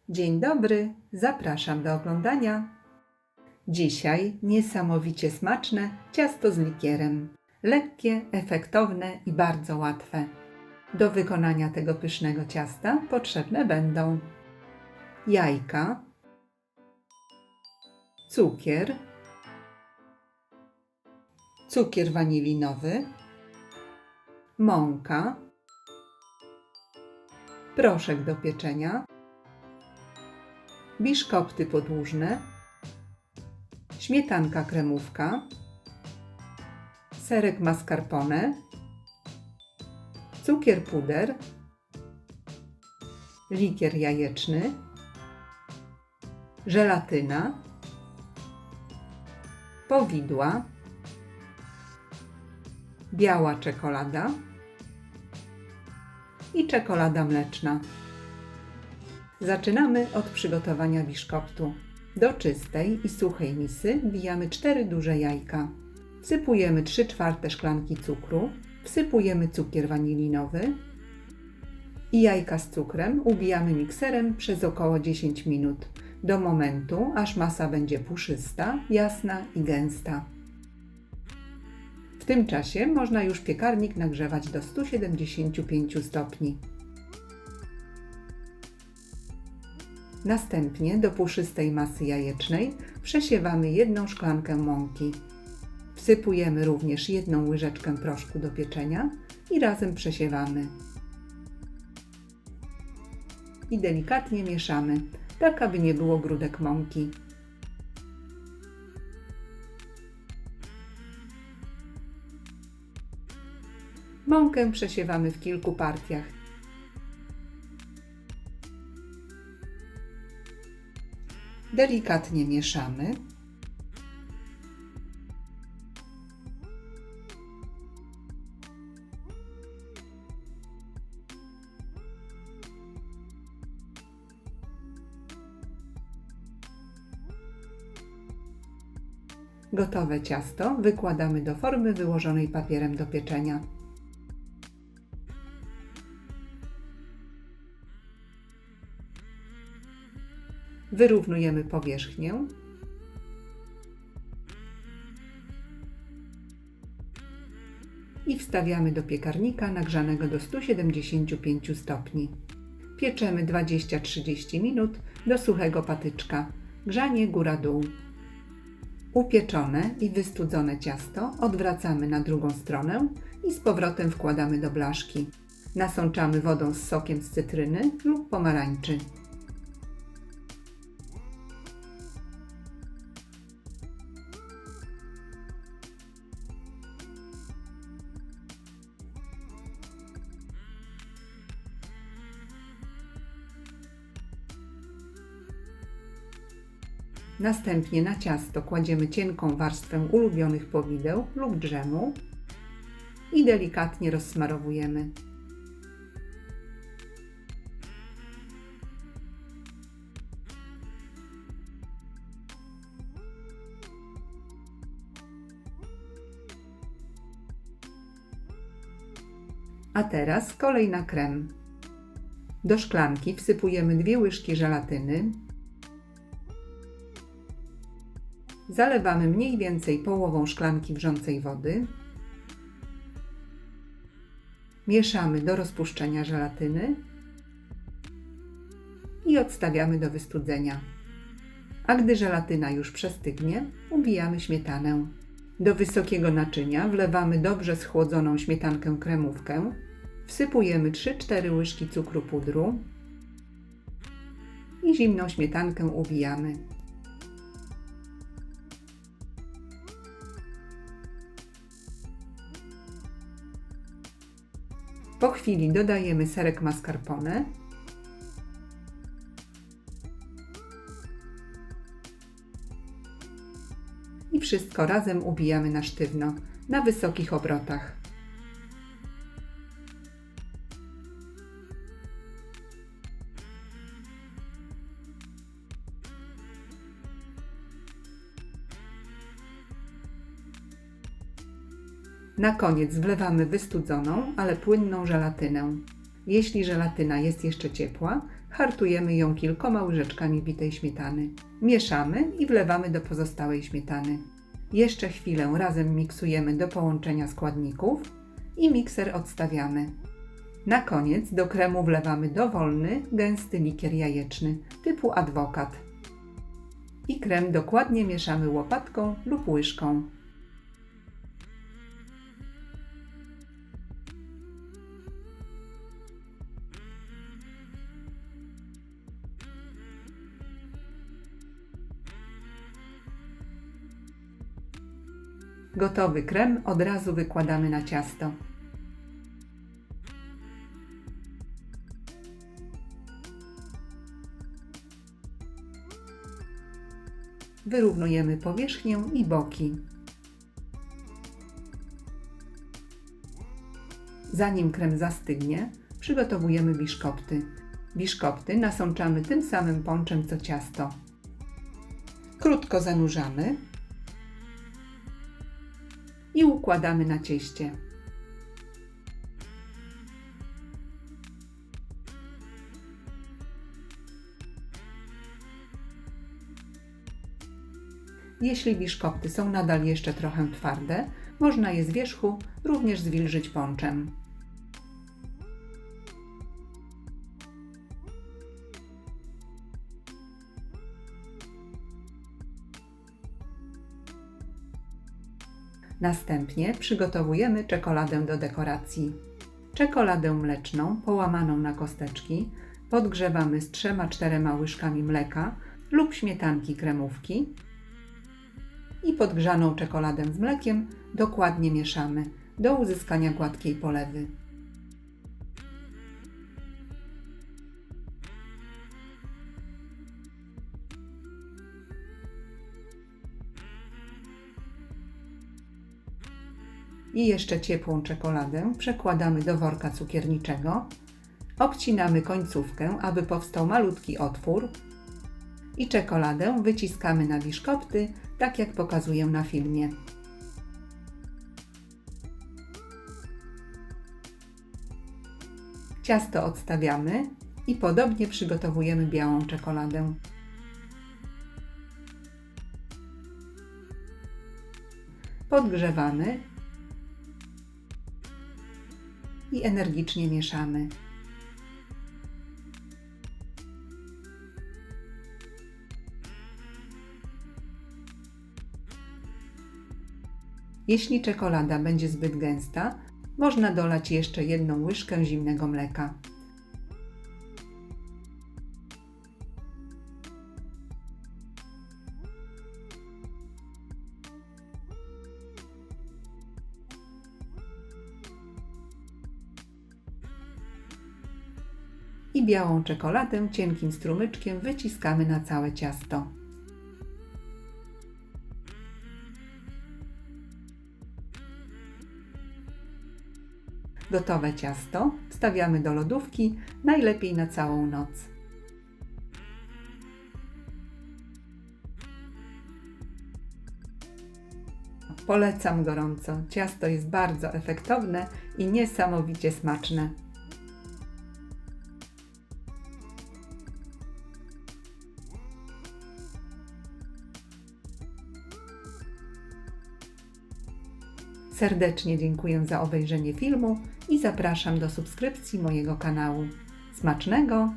Dzień dobry, zapraszam do oglądania. Dzisiaj niesamowicie smaczne ciasto z likierem. Lekkie, efektowne i bardzo łatwe. Do wykonania tego pysznego ciasta potrzebne będą jajka, cukier wanilinowy, mąka, proszek do pieczenia, biszkopty podłużne, śmietanka kremówka, serek mascarpone, cukier puder, likier jajeczny, żelatyna, powidła, biała czekolada i czekolada mleczna. Zaczynamy od przygotowania biszkoptu. Do czystej i suchej misy wbijamy 4 duże jajka. Wsypujemy 3/4 szklanki cukru, wsypujemy cukier wanilinowy i jajka z cukrem ubijamy mikserem przez około 10 minut, do momentu, aż masa będzie puszysta, jasna i gęsta. W tym czasie można już piekarnik nagrzewać do 175 stopni. Następnie do puszystej masy jajecznej przesiewamy 1 szklankę mąki. Wsypujemy również 1 łyżeczkę proszku do pieczenia i razem przesiewamy. I delikatnie mieszamy, tak aby nie było grudek mąki. Mąkę przesiewamy w kilku partiach. Delikatnie mieszamy. Gotowe ciasto wykładamy do formy wyłożonej papierem do pieczenia. Wyrównujemy powierzchnię i wstawiamy do piekarnika nagrzanego do 175 stopni. Pieczemy 20-30 minut do suchego patyczka. Grzanie góra-dół. Upieczone i wystudzone ciasto odwracamy na drugą stronę i z powrotem wkładamy do blaszki. Nasączamy wodą z sokiem z cytryny lub pomarańczy. Następnie na ciasto kładziemy cienką warstwę ulubionych powideł lub drzemu i delikatnie rozsmarowujemy. A teraz kolej na krem. Do szklanki wsypujemy 2 łyżki żelatyny. Zalewamy mniej więcej połową szklanki wrzącej wody. Mieszamy do rozpuszczenia żelatyny i odstawiamy do wystudzenia. A gdy żelatyna już przestygnie, ubijamy śmietanę. Do wysokiego naczynia wlewamy dobrze schłodzoną śmietankę kremówkę. Wsypujemy 3-4 łyżki cukru pudru i zimną śmietankę ubijamy. Po chwili dodajemy serek mascarpone i wszystko razem ubijamy na sztywno, na wysokich obrotach. Na koniec wlewamy wystudzoną, ale płynną żelatynę. Jeśli żelatyna jest jeszcze ciepła, hartujemy ją kilkoma łyżeczkami bitej śmietany. Mieszamy i wlewamy do pozostałej śmietany. Jeszcze chwilę razem miksujemy do połączenia składników i mikser odstawiamy. Na koniec do kremu wlewamy dowolny, gęsty likier jajeczny typu adwokat. I krem dokładnie mieszamy łopatką lub łyżką. Gotowy krem od razu wykładamy na ciasto. Wyrównujemy powierzchnię i boki. Zanim krem zastygnie, przygotowujemy biszkopty. Biszkopty nasączamy tym samym ponczem co ciasto. Krótko zanurzamy i układamy na cieście. Jeśli biszkopty są nadal jeszcze trochę twarde, można je z wierzchu również zwilżyć ponczem. Następnie przygotowujemy czekoladę do dekoracji. Czekoladę mleczną połamaną na kosteczki podgrzewamy z 3–4 łyżkami mleka lub śmietanki kremówki i podgrzaną czekoladę z mlekiem dokładnie mieszamy do uzyskania gładkiej polewy. I jeszcze ciepłą czekoladę przekładamy do worka cukierniczego, obcinamy końcówkę, aby powstał malutki otwór i czekoladę wyciskamy na biszkopty, tak jak pokazuję na filmie. Ciasto odstawiamy i podobnie przygotowujemy białą czekoladę. Podgrzewamy i energicznie mieszamy. Jeśli czekolada będzie zbyt gęsta, można dolać jeszcze 1 łyżkę zimnego mleka. I białą czekoladę cienkim strumyczkiem wyciskamy na całe ciasto. Gotowe ciasto wstawiamy do lodówki, najlepiej na całą noc. Polecam gorąco. Ciasto jest bardzo efektowne i niesamowicie smaczne. Serdecznie dziękuję za obejrzenie filmu i zapraszam do subskrypcji mojego kanału. Smacznego!